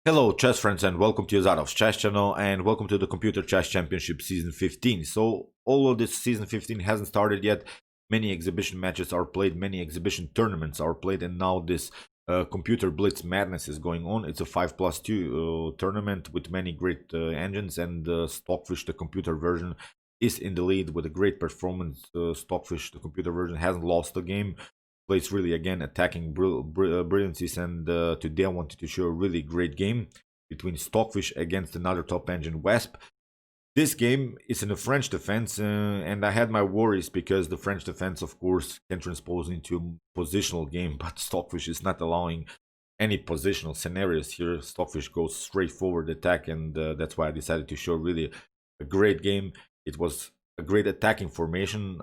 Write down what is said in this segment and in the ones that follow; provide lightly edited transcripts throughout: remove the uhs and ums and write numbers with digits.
Hello chess friends and welcome to Zarov's chess channel and welcome to the Computer Chess Championship Season 15. So although this Season 15 hasn't started yet, many exhibition matches are played, many exhibition tournaments are played, and now this Computer Blitz madness is going on. It's a 5+2 tournament with many great engines, and Stockfish, the computer version, is in the lead with a great performance. Stockfish, the computer version, hasn't lost a game. Plays really again attacking brilliancies, and today I wanted to show a really great game between Stockfish against another top engine, Wasp. This game is in a French defense, and I had my worries because the French defense, of course, can transpose into a positional game, but Stockfish is not allowing any positional scenarios here. Stockfish goes straight forward attack, and that's why I decided to show really a great game. It was a great attacking formation.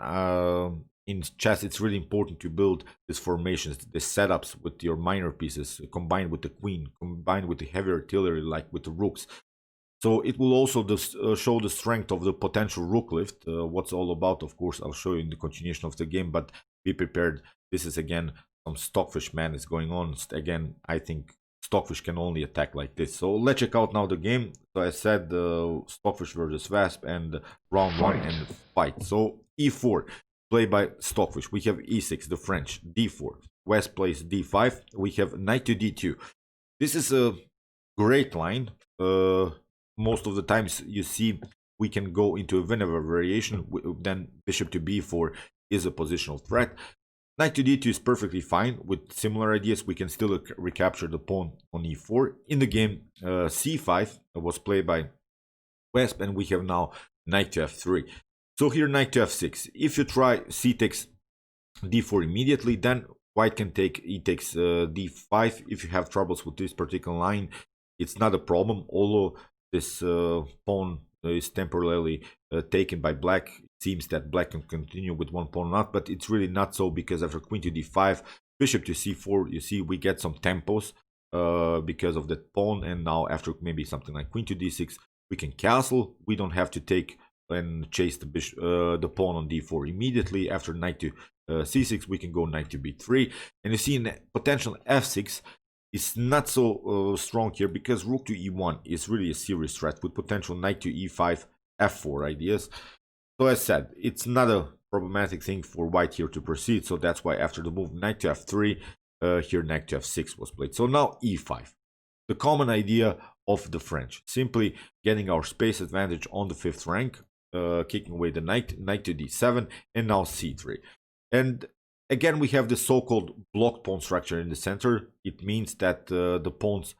In chess, it's really important to build these formations, the setups with your minor pieces, combined with the queen, combined with the heavy artillery, like with the rooks. So it will also show the strength of the potential rook lift. What's all about, of course, I'll show you in the continuation of the game, but be prepared. This is, again, some Stockfish madness going on. Again, I think Stockfish can only attack like this. So let's check out now the game. So I said Stockfish versus Wasp, and round one and fight. So e4. Played by Stockfish. We have e6, the French, d4. Wasp plays d5. We have knight to d2. This is a great line. Most of the times you see we can go into a whenever variation. Then bishop to b4 is a positional threat. Knight to d2 is perfectly fine. With similar ideas, we can still recapture the pawn on e4. In the game, c5 was played by Wasp, and we have now knight to f3. So here knight to f6. If you try c takes d4 immediately, then white can take e takes d5. If you have troubles with this particular line, it's not a problem. Although this pawn is temporarily taken by black, it seems that black can continue with one pawn not, but it's really not so, because after queen to d5, bishop to c4, you see we get some tempos because of that pawn, and now after maybe something like queen to d6, we can castle. We don't have to take and chase the pawn on d4 immediately. After knight to c6, we can go knight to b3, and you see in potential f6 is not so strong here, because rook to e1 is really a serious threat with potential knight to e5, f4 ideas. So as said, it's not a problematic thing for white here to proceed, so that's why after the move knight to f3, here knight to f6 was played. So now e5, the common idea of the French, simply getting our space advantage on the 5th rank, kicking away the knight to d7, and now c3. And again, we have the so-called blocked pawn structure in the center. It means that the pawns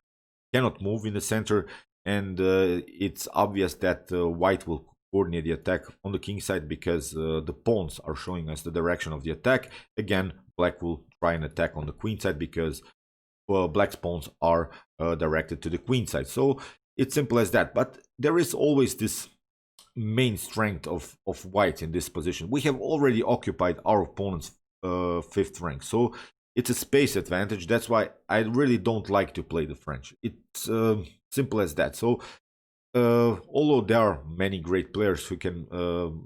cannot move in the center, and it's obvious that white will coordinate the attack on the king side, because the pawns are showing us the direction of the attack. Again, black will try and attack on the queen side, because black's pawns are directed to the queen side. So it's simple as that. But there is always this main strength of white in this position. We have already occupied our opponent's 5th rank, so it's a space advantage. That's why I really don't like to play the French. It's simple as that. So although there are many great players who can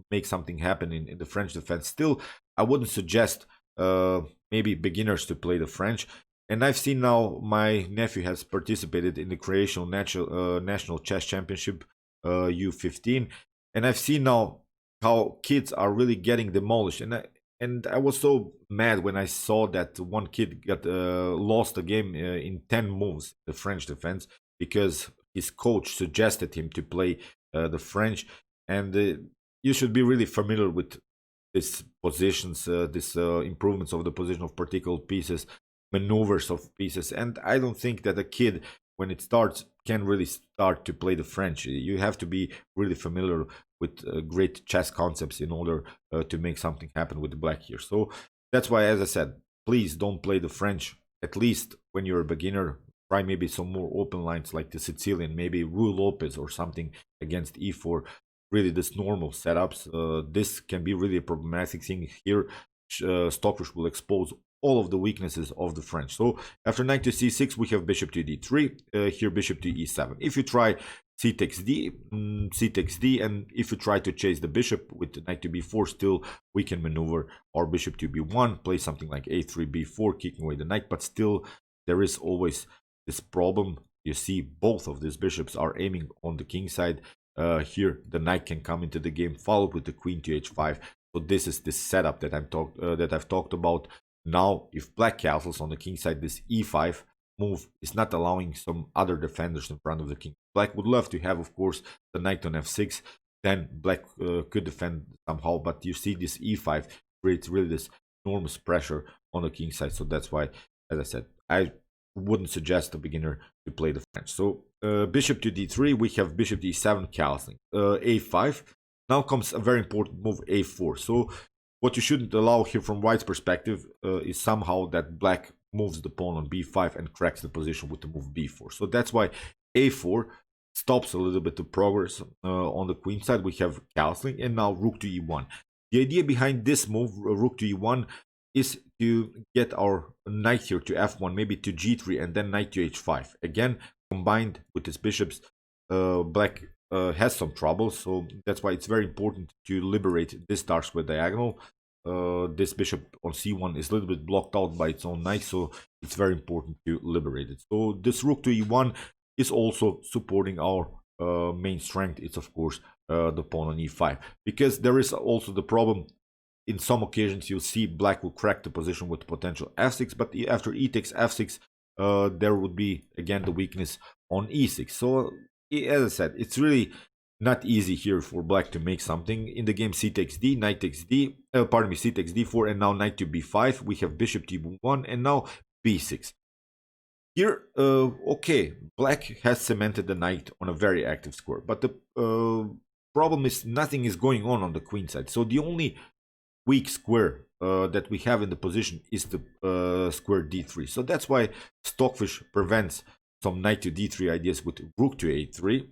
make something happen in the French defense, still I wouldn't suggest maybe beginners to play the French. And I've seen now my nephew has participated in the Croatian National Chess Championship U15, and I've seen now how kids are really getting demolished. And I was so mad when I saw that one kid got lost a game in 10 moves, the French defense, because his coach suggested him to play the French. And you should be really familiar with these positions, these improvements of the position of particular pieces, maneuvers of pieces. And I don't think that a kid, when it starts, can really start to play the French. You have to be really familiar with great chess concepts in order to make something happen with the black here. So that's why, as I said, please don't play the French, at least when you're a beginner. Try maybe some more open lines like the Sicilian, maybe Rui Lopez or something against e4. Really, this normal setups. This can be really a problematic thing here. Stockfish will expose all of the weaknesses of the French. So after knight to c6, we have bishop to d3, here bishop to e7. If you try c takes d, and if you try to chase the bishop with knight to b4, still we can maneuver our bishop to b1, play something like a3 b4, kicking away the knight, but still there is always this problem You see both of these bishops are aiming on the king side. Here the knight can come into the game, followed with the queen to h5. So this is the setup that I've talked about. Now, if black castles on the king side, this e5 move is not allowing some other defenders in front of the king. Black would love to have, of course, the knight on f6. Then black could defend somehow, but you see this e5 creates really this enormous pressure on the king side. So that's why, as I said, I wouldn't suggest a beginner to play the French. So bishop to d3, we have bishop to e7 castling. a5. Now comes a very important move, a4. So what you shouldn't allow here from white's perspective is somehow that black moves the pawn on b5 and cracks the position with the move b4. So that's why a4 stops a little bit of progress on the queen side. We have castling, and now rook to e1. The idea behind this move, rook to e1, is to get our knight here to f1, maybe to g3, and then knight to h5. Again, combined with his bishops, black has some trouble, so that's why it's very important to liberate this dark square diagonal. This bishop on c1 is a little bit blocked out by its own knight, so it's very important to liberate it. So this rook to e1 is also supporting our main strength. It's of course the pawn on e5, because there is also the problem. In some occasions you'll see black will crack the position with potential f6, but after e takes f6 there would be again the weakness on e6. So as I said, it's really not easy here for black to make something. In the game c takes d, knight takes d, c takes d4, and now knight to b5. We have bishop to b1, and now b6. Here, okay, black has cemented the knight on a very active square, but the problem is nothing is going on the queen side. So the only weak square that we have in the position is the square d3. So that's why Stockfish prevents some knight to d3 ideas with rook to a3,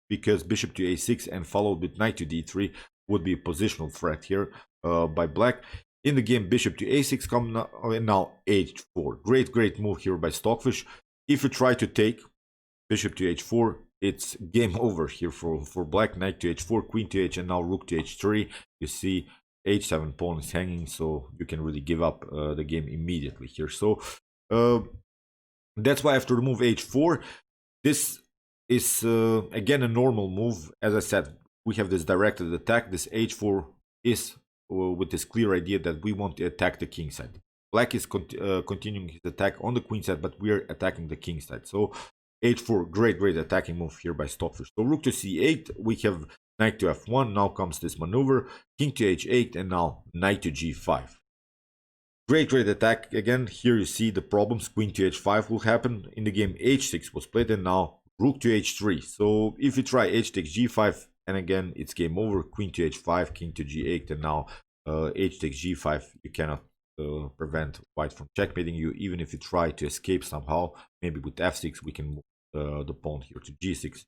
because bishop to a6 and followed with knight to d3 would be a positional threat here by black. In the game, bishop to a6 come now, and now h4. Great move here by Stockfish. If you try to take bishop to h4, it's game over here for black. Knight to h4, queen to h, and now rook to h3. You see h7 pawn is hanging, so you can really give up the game immediately here. So that's why after the move h4, this is again a normal move. As I said, we have this directed attack. This h4 is with this clear idea that we want to attack the king side. Black is continuing his attack on the queen side, but we are attacking the king side. So h4, great attacking move here by Stockfish. So rook to c8, we have knight to f1. Now comes this maneuver, king to h8, and now knight to g5. Great attack. Again, here you see the problems. Queen to h5 will happen. In the game, h6 was played, and now rook to h3. So if you try h takes g5, and again, it's game over. Queen to h5, king to g8, and now h takes g5. You cannot prevent white from checkmating you, even if you try to escape somehow. Maybe with f6, we can move the pawn here to g6.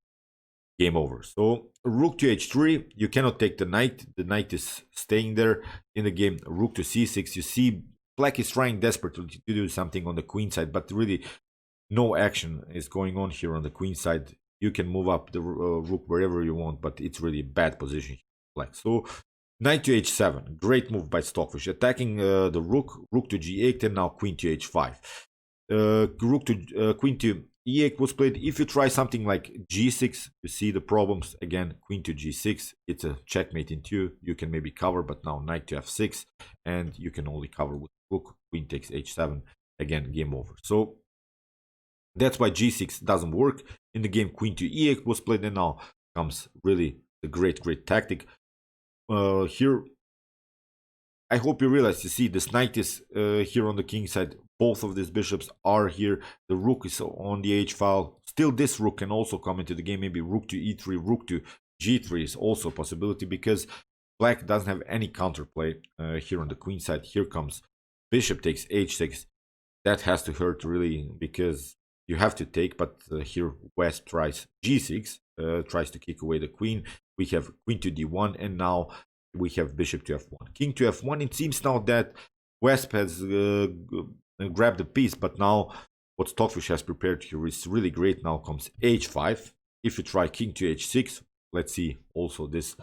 Game over. So rook to h3, you cannot take the knight. The knight is staying there. In the game, rook to c6, you see black is trying desperately to do something on the queen side, but really no action is going on here on the queen side. You can move up the rook wherever you want, but it's really a bad position black. So knight to h7, great move by Stockfish, attacking the rook to g8, and now queen to h5. Queen to e8 was played. If you try something like g6, you see the problems. Again, queen to g6, it's a checkmate in 2. You can maybe cover, but now knight to f6, and you can only cover with rook. Queen takes h7, again game over. So that's why g6 doesn't work. In the game, queen to e8 was played, and now comes really the great tactic. Here, I hope you realize, you see this knight is here on the king side. Both of these bishops are here. The rook is on the h file. Still, this rook can also come into the game. Maybe rook to e3, rook to g3 is also a possibility, because black doesn't have any counterplay here on the queen side. Here comes bishop takes h6. That has to hurt really, because you have to take, but here Wasp tries g6, tries to kick away the queen. We have queen to d1, and now we have bishop to f1. King to f1, it seems now that Wasp has grabbed the piece, but now what Stockfish has prepared here is really great. Now comes h5. If you try king to h6, let's see also this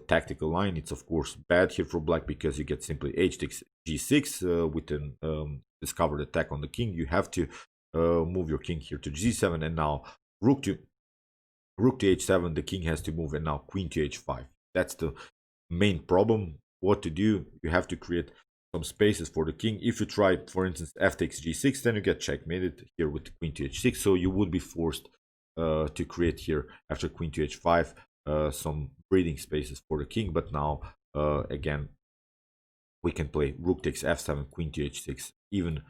tactical line. It's of course bad here for black, because you get simply h takes g6 with an discovered attack on the king. You have to move your king here to g7, and now rook to h7. The king has to move, and now queen to h5. That's the main problem. What to do? You have to create some spaces for the king. If you try, for instance, f takes g6, then you get checkmated here with queen to h6. So you would be forced to create here after queen to h5 some breathing spaces for the king. But now again, we can play rook takes f7, queen to h6. Even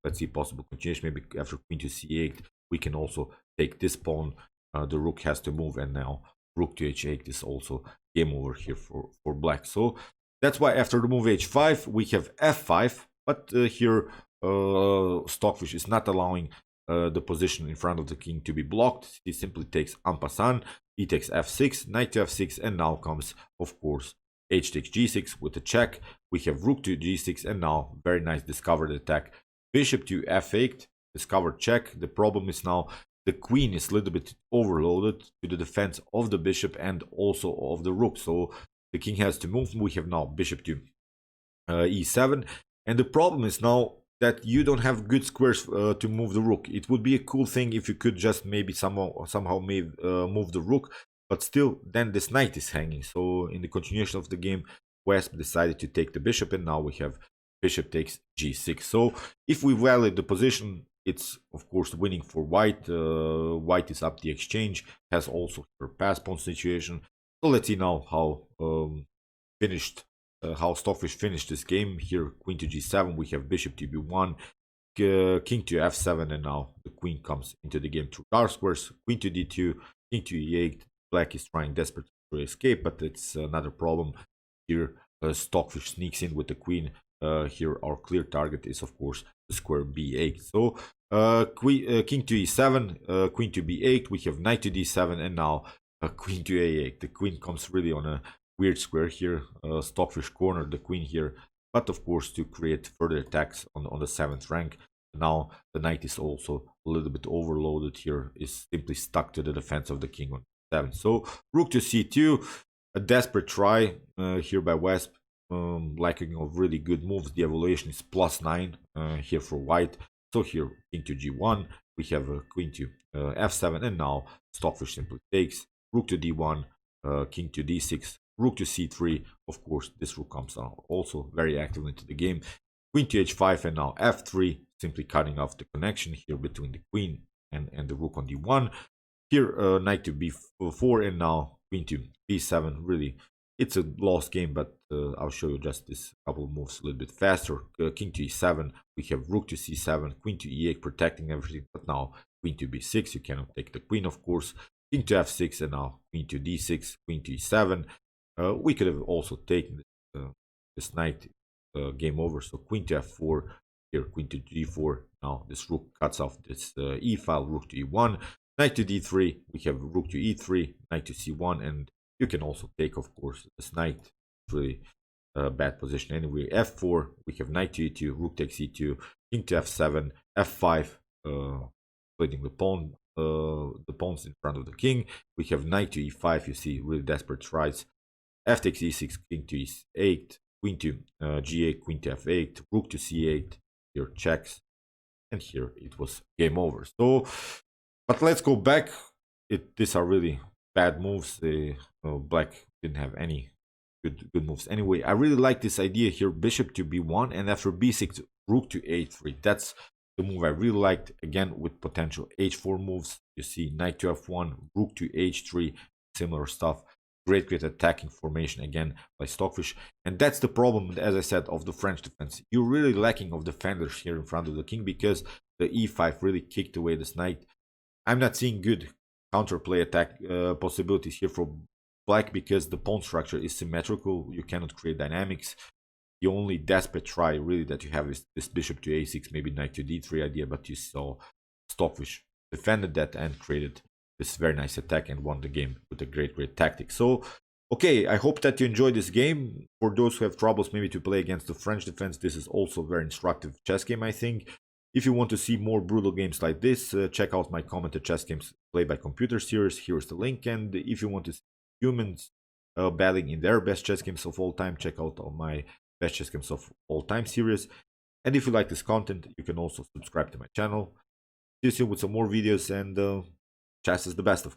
let's see, possible continuation. Maybe after queen to c8, we can also take this pawn. The rook has to move, and now rook to h8 is also game over here for black. So that's why after the move h5 we have f5, but here Stockfish is not allowing the position in front of the king to be blocked. He simply takes en passant. He takes f6, knight to f6, and now comes, of course, h takes g6 with a check. We have rook to g6, and now very nice discovered attack. Bishop to f8, discovered check. The problem is now the queen is a little bit overloaded to the defense of the bishop and also of the rook. So the king has to move. We have now bishop to e7. And the problem is now that you don't have good squares to move the rook. It would be a cool thing if you could just maybe somehow move the rook. But still, then this knight is hanging. So in the continuation of the game, Wasp decided to take the bishop. And now we have bishop takes g6. So if we validate the position, it's of course winning for white. White is up the exchange, has also her pass pawn situation. So let's see now how how Stockfish finished this game. Here, queen to g7, we have bishop to b1, king to f7, and now the queen comes into the game through dark squares. Queen to d2, king to e8. Black is trying desperately to escape, but it's another problem. Here, Stockfish sneaks in with the queen. Here our clear target is of course the square b8. So king to e7, queen to b8, we have knight to d7, and now queen to a8. The queen comes really on a weird square here. Stockfish cornered the queen here, but of course to create further attacks on the 7th rank. Now the knight is also a little bit overloaded here, is simply stuck to the defense of the king on 7. So rook to c2, a desperate try here by Wasp. Lacking of really good moves. The evaluation is +9 here for white. So here king to g1, we have a queen to f7, and now Stockfish simply takes rook to d1, king to d6, rook to c3. Of course, this rook comes out also very actively into the game. Queen to h5, and now f3, simply cutting off the connection here between the queen and the rook on d1. Here knight to b4, and now queen to b7. Really, it's a lost game, but I'll show you just this couple of moves a little bit faster. King to e7, we have rook to c7, queen to e8, protecting everything, but now queen to b6, you cannot take the queen, of course. King to f6, and now queen to d6, queen to e7. We could have also taken this knight, game over. So queen to f4, here queen to g4. Now this rook cuts off this e file, rook to e1. Knight to d3, we have rook to e3, knight to c1, and you can also take, of course, this knight. It's really a bad position anyway. f4, we have knight to e2, rook takes e2, king to f7, f5, splitting the pawns in front of the king. We have knight to e5. You see, really desperate tries. F takes e6, king to e8, queen to g8, queen to f8, rook to c8. Here checks, and here it was game over. So, but let's go back. These are really bad moves. Black didn't have any good moves anyway. I really like this idea here, bishop to b1, and after b6, rook to a3. That's the move I really liked, again with potential h4 moves. You see knight to f1, rook to h3, similar stuff. Great attacking formation again by Stockfish. And that's the problem, as I said, of the French defense. You're really lacking of defenders here in front of the king, because the e5 really kicked away this knight. I'm not seeing good counterplay attack possibilities here for black, because the pawn structure is symmetrical. You cannot create dynamics. The only desperate try really that you have is this bishop to a6, maybe knight to d3 idea, but you saw Stockfish defended that and created this very nice attack and won the game with a great tactic. So okay, I hope that you enjoyed this game. For those who have troubles maybe to play against the French defense, this is also a very instructive chess game, I think. If you want to see more brutal games like this, check out my commented chess games played by computer series. Here's the link. And if you want to see humans battling in their best chess games of all time, check out my best chess games of all time series. And if you like this content, you can also subscribe to my channel. you soon with some more videos, and chess is the best of